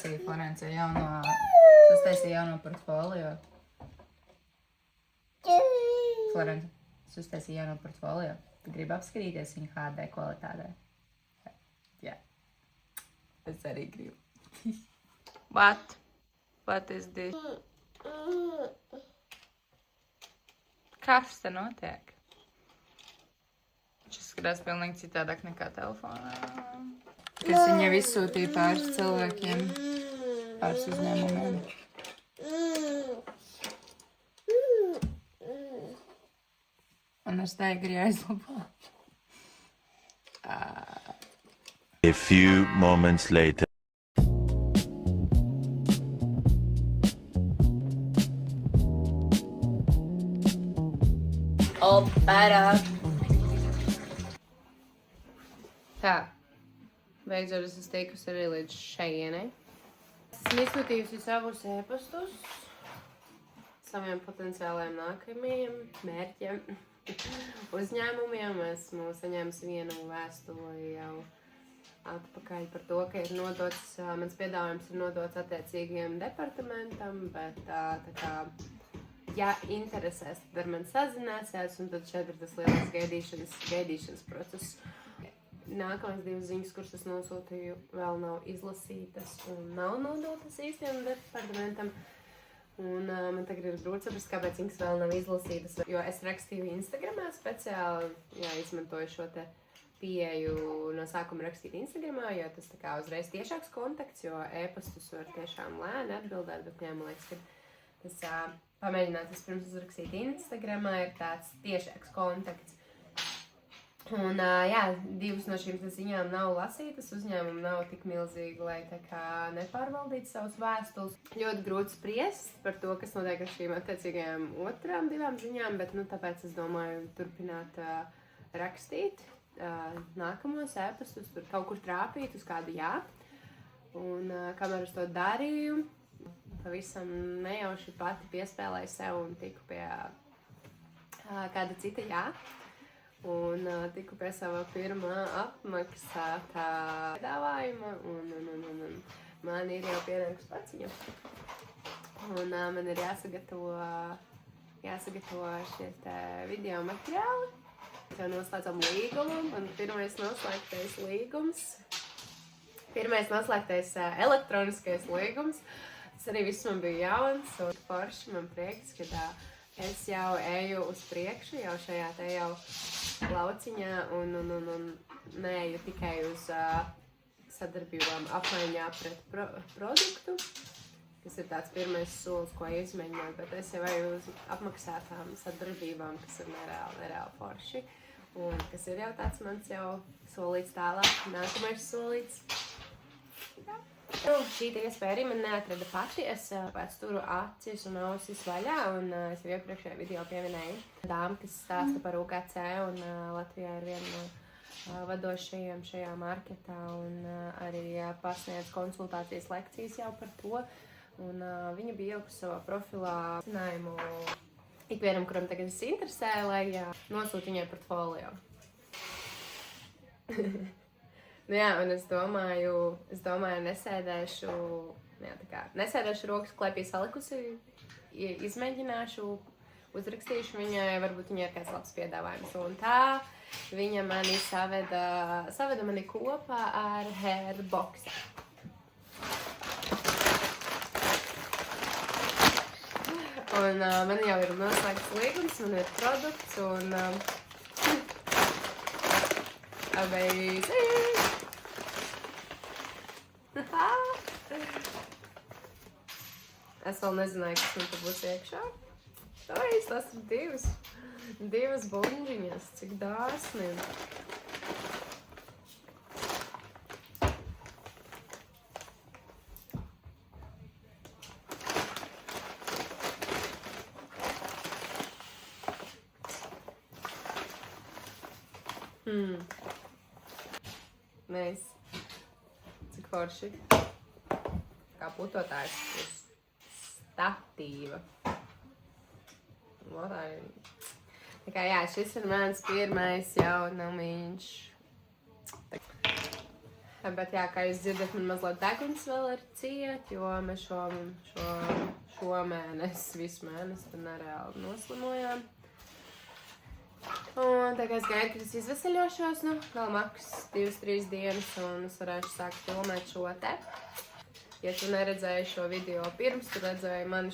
uztaisīju Florencijā jauno portfolio. Florence, es uztaisīju jauno portfolio. Tu gribi apskatīties viņu HD kvalitātē? Jā. Es arī gribu. What? What is this? Kas te notiek? Šis skatās pilnīgi citādāk nekā telefonā. Kas viņa jau izsūtīja pāris cilvēkiem, pāris uzņēmumiem. Un ar steigu ir jāizlabo. A few moments later. All better. Tā. Beidzot es esmu teikusi arī līdz šejienei. Esmu izsūtījusi savus e-pastus saviem potenciālajiem nākamajiem mērķiem, uzņēmumiem. Esmu saņēmusi vienu vēstuli jau atpakaļ par to, ka ir nodots, mans piedāvājums ir nodots attiecīgajam departamentam, bet tā kā, ja interesēs, tad ar mani sazināsies, un tad šeit ir tas lielais gaidīšanas process. Nākamais 2 ziņas, kuras es nosūtīju, vēl nav izlasītas un nav nodotas īstiem departamentam. Un man tagad ir grūti saprast, kāpēc viņas vēl nav izlasītas, jo es rakstīju Instagramā speciāli, izmantoju šo te pieeju no sākuma rakstīt Instagramā, jo tas tā kā uzreiz tiešāks kontakts, jo e-pastus var tiešām lēni atbildēt, bet jā, man liekas, ka tas pamēģināt vispirms uzrakstīt Instagramā ir tāds tiešāks kontakts. Un jā, 2 no šīm ziņām nav lasītas, uzņēmumi nav tik milzīgi, lai tā kā nepārvaldītu savus vēstules. Ļoti grūti spriest par to, kas notiek ar šīm attiecīgajām otrām 2 ziņām, bet tāpēc es domāju turpināt rakstīt nākamos e-pastus, tur kaut kur trāpīt uz kādu jā. Un kamēr es to darīju, pavisam nejauši pati piespēlēju sev un tiku pie kāda cita jā. Un tiku pie sava pirmā apmaksātā piedāvājuma, un man ir jau pienāks paciņa. Un man ir jāsagatavo šie te video materiāli. Jau noslēdzam līgumu, un pirmais noslēgtais elektroniskais līgums. Tas arī viss man bija jauns, un forši man prieks, ka es jau eju uz priekšu, jau šajā te jau lauciņā, un neeju tikai uz sadarbībām apmaiņā pret produktu, kas ir tāds pirmais solis, ko izmēģināt, bet es jau eju uz apmaksātām sadarbībām, kas ir nereāli forši, un kas ir jau tāds mans jau solīts tālāk, nākamais solīts. Jā. Šī iespēja arī man neatrada pati, es pēc turu acis un ausis vaļā, un es jau iepriekšējā video pieminēju dāmu, kas stāsta par UGC, un Latvijā ir viena no vadošajiem šajā marketā, un arī pasniedz konsultācijas lekcijas jau par to, un viņa bija ielikusi savā profilā zinājumu ikvienam, kuram tagad es interesē, lai nosūtu viņai portfolio. Jā, un es domāju, nesēdēšu rokas klēpī salikusi, izmēģināšu, uzrakstīšu viņai, varbūt viņai ir kāds labs piedāvājums. Un tā viņa mani saveda mani kopā ar Hairboxa. Un man jau ir noslēgts līgums, man ir produkts, un amazing! Es vēl nezināju, kas man te būs iekšā. Es esmu 2 buļģiņas, cik dāsni. Nice. Cik forši. Kā putotājs uz statīva. Tā kā jā, šis ir mans pirmais jaunumiņš. Bet jā, kā jūs dzirdat, man mazliet deguns vēl ir ciet, jo mēs šo mēnesi, visu mēnesi tad nereāli noslimojām. Un tā kā es gaidu, kad es izveseļošos, nu, vēl maks 2-3 dienas, un es varēšu sākt filmēt šo te. Ja tu neredzēji šo video pirms, tu redzēji mani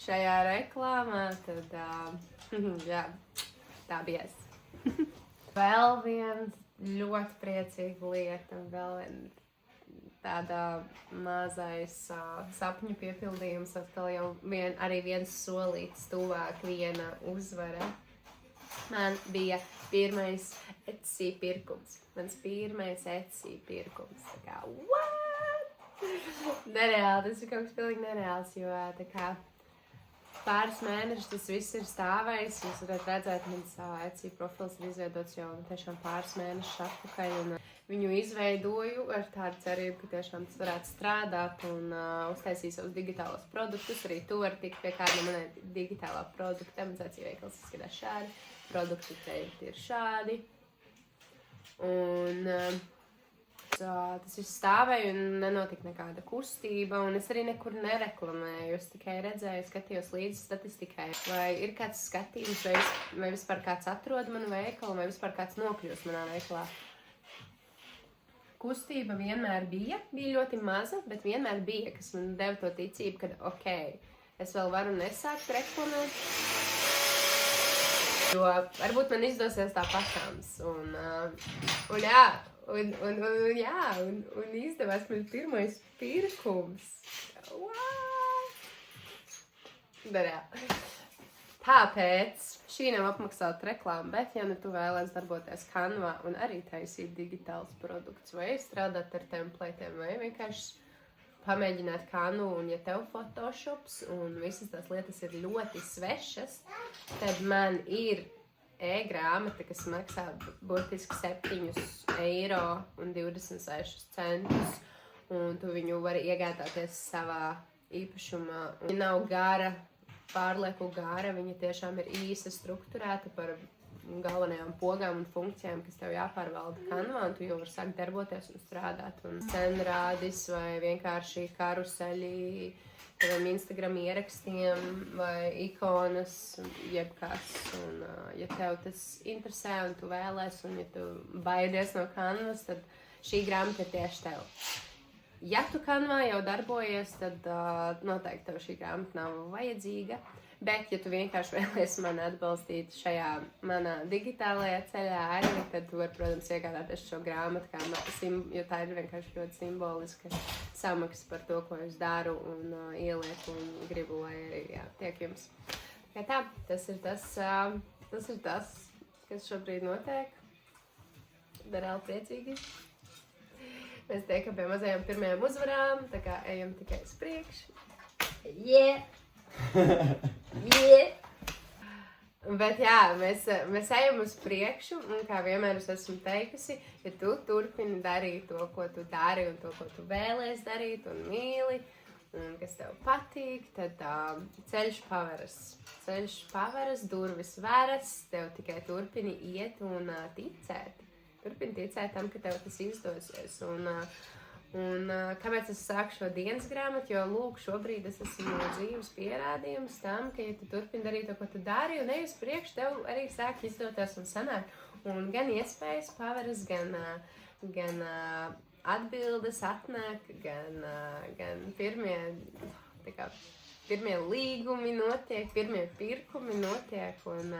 šajā reklāmā, tad, jā, tā bija es. Vēl viens ļoti priecīga lieta, vēl tāda mazais sapņu piepildījums, atkal jau arī viens solīts tuvāk viena uzvara. Man bija pirmais Etsy pirkums. Mans pirmais Etsy pirkums. Tā kā, what? Nereāli, tas ir kaut kas pilnīgi nereāls, jo tā kā pāris mēnešus tas viss ir stāvējis. Jūs varat redzēt, mans Etsy profils ir izveidots jau tiešām pāris mēnešus atpakaļ. Un viņu izveidoju ar tādu cerību, ka tiešām tas varētu strādāt un uztaisīt savus digitālos produktus. Arī tu vari tikt pie kāda no manai digitālā produkta. Mans Etsy veikals izskatās šādi. Produkti teikt ir šādi. Un tas viss stāvēja un nenotika nekāda kustība. Un es arī nekur nereklamēju. Es tikai redzēju, skatījos līdzi statistikai. Vai ir kāds skatījums, vai vispār kāds atrod manu veikalu, vai vispār kāds nokļūst manā veikalā. Kustība vienmēr bija ļoti maza, bet vienmēr bija, kas man deva to ticību, ka ok, es vēl varu nesākt reklamēt. Jo varbūt man izdosies tā pašāms. Un izdevās man pirmais pirkums. Tāpēc šī nav apmaksāta reklāma, bet ja nu tu vēlies darboties Canvā un arī taisīt digitāls produkts, vai strādāt ar templētiem, vai vienkārši pamēģināt Canvu, un ja tev Photoshops un visas tās lietas ir ļoti svešas, tad man ir e-grāmata, kas maksā burtiski 7,26 €, un tu viņu vari iegādāties savā īpašumā. Viņa nav gara, pārlieku gara, viņa tiešām ir īsa strukturēta par galvenajām pogām un funkcijām, kas tev jāpārvalda Canvā, un tu jau vari sākt darboties un strādāt. Un scenrādis vai vienkārši karuseļi, tādiem Instagram ierakstiem vai ikonas, jebkas. Un, ja tev tas interesē un tu vēlēs, un ja tu baidies no Canvas, tad šī grāmata ir tieši tev. Ja tu Canvā jau darbojies, tad noteikti tev šī grāmata nav vajadzīga. Bet, ja tu vienkārši vēlies mani atbalstīt šajā manā digitālajā ceļā arī, tad tu vari, protams, iegādāties šo grāmatu, jo tā ir vienkārši ļoti simboliska samaksa par to, ko es daru un ielieku un gribu, lai arī tiek jums. Tā, tas ir tas, kas šobrīd notiek. Reāli priecīgi. Mēs tiekam pie mazajām pirmajām uzvarām, tā kā ejam tikai uz priekšu. Yeah! Yeah. Bet jā, mēs ejam uz priekšu, un kā vienmēr es esmu teikusi, ja tu turpini darīt to, ko tu dari, un to, ko tu vēlies darīt, un mīli, un kas tev patīk, tad ceļš paveras. Ceļš paveras, durvis veras, tev tikai turpini iet un ticēt. Turpini ticēt tam, ka tev tas izdosies. Un kāpēc es sāku šo dienas grāmatu, jo, lūk, šobrīd es esmu dzīves pierādījums tam, ka, ja tu turpini darīt to, ko tu dari, un ej uz priekšu, tev arī sāk izdoties un sanāk. Un gan iespējas paveras, gan atbildes atnāk, gan pirmie līgumi notiek, pirmie pirkumi notiek, un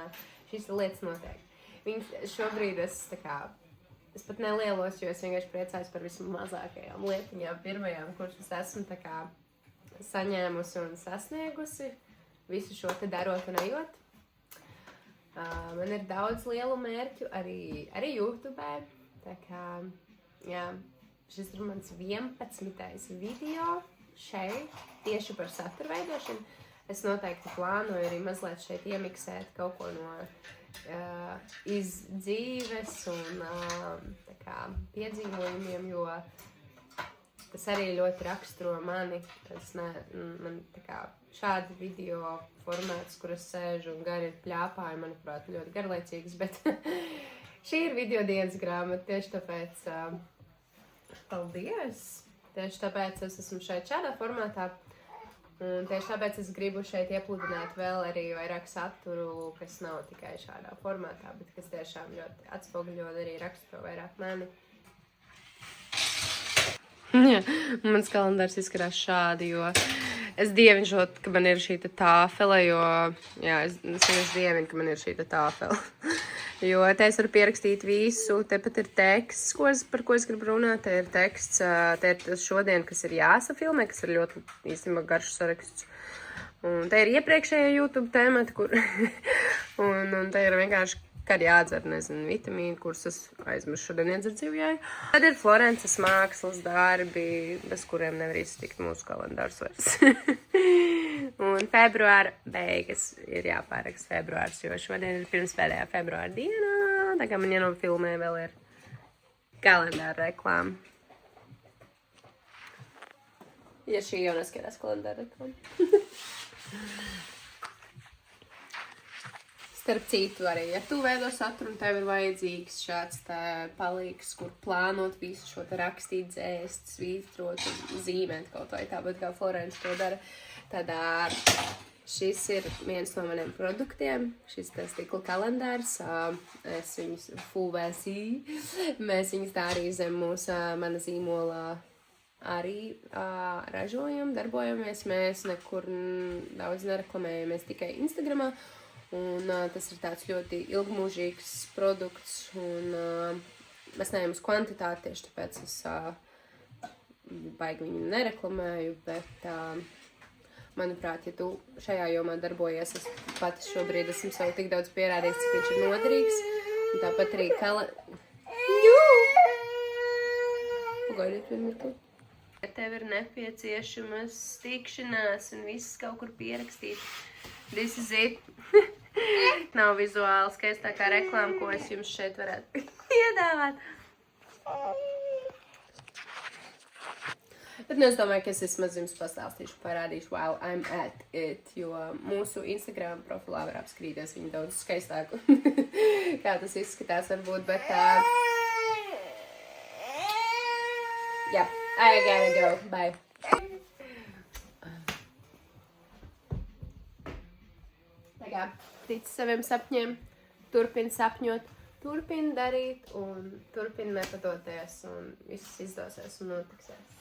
šīs lietas notiek. Viņas šobrīd es pat nelielos, jo es vienkārši priecājos par vismazākajām lietiņām, pirmajām, kuras es esmu saņēmusi un sasniegusi, visu šo te darot un ejot. Man ir daudz lielu mērķu arī YouTube. Tā kā, jā, šis ir mans 11. video šeit, tieši par satura veidošanu. Es noteikti plānoju arī mazliet šeit iemiksēt kaut ko no iz dzīves un piedzīvojumiem, jo tas arī ļoti raksturo mani. Man tā kā šādi video formāts, kur es sēžu un gari pļāpāju, manuprāt, ļoti garlaicīgs, bet šī ir video dienas grāmata, tieši tāpēc paldies! Tieši tāpēc es esmu šeit šādā formātā, un tieši tāpēc es gribu šeit iepludināt vēl arī vairāk saturu, kas nav tikai šādā formātā, bet kas tiešām ļoti atspoguļo arī raksturo vairāk mani. Jā, mans kalendārs izskatās šādi, jo es dievinšot, ka man ir šī tāfele, jo, jā, es dievinu, ka man ir šī tāfele. Jo te es varu pierakstīt visu, tepat ir teksts, par ko es gribu runāt, te ir teksts, te ir šodien, kas ir jāsafilmē, kas ir ļoti īstenībā garš saraksts. Un te ir iepriekšējie YouTube tēmati, kur, un te ir vienkārši, kad jādzer, nezinu, vitamīni, kurus es aizmirsu šodien iedzert zivjai. Tad ir Florences mākslas darbi, bez kuriem nevar iztikt mūsu kalendārs vairs. Un februāra beigas ir jāpāraksta februārs, jo šodien ir pirms pēdējā februāra dienā, tā kā man jānofilmē vēl ir kalendāra reklāma. Ja šī jau neskatās kalendāra reklāma. Starp citu arī, ja tu veido saturu un tev ir vajadzīgs šāds palīgs, kur plānot visu šo te rakstīt, dzēst, svītrot un zīmēt kaut vai tāpat kā Florence to dara, tad šis ir viens no maniem produktiem, šis stikla kalendārs, es viņus mēs viņus tā arī zem mūsu mana zīmola arī ražojam, darbojamies, mēs nekur daudz nereklamējamies, tikai Instagramā. Un tas ir tāds ļoti ilgmūžīgs produkts, un mēs neejam uz kvantitāti, tieši tāpēc es baigi viņu nereklamēju, bet, manuprāt, ja tu šajā jomā darbojies, es pati šobrīd esmu sev tik daudz pierādījis, cik viņš ir noderīgs, un tāpat arī Pagaidiet vienu mirkli. Ja tev ir nepieciešamas tikšanās un viss kaut kur pierakstīt, this is it. Nav vizuāli skaistākā reklāma, ko es jums šeit varētu piedāvāt. Bet es domāju, ka es vismaz jums pastāstīšu, parādīšu while I'm at it, jo mūsu Instagram profilā var apskatīties viņu daudz skaistāku, kā tas izskatās varbūt, bet yeah, I gotta go, bye. Tā tic saviem sapņiem, turpini sapņot, turpini darīt un turpini nepadoties un viss izdosies un notiksies.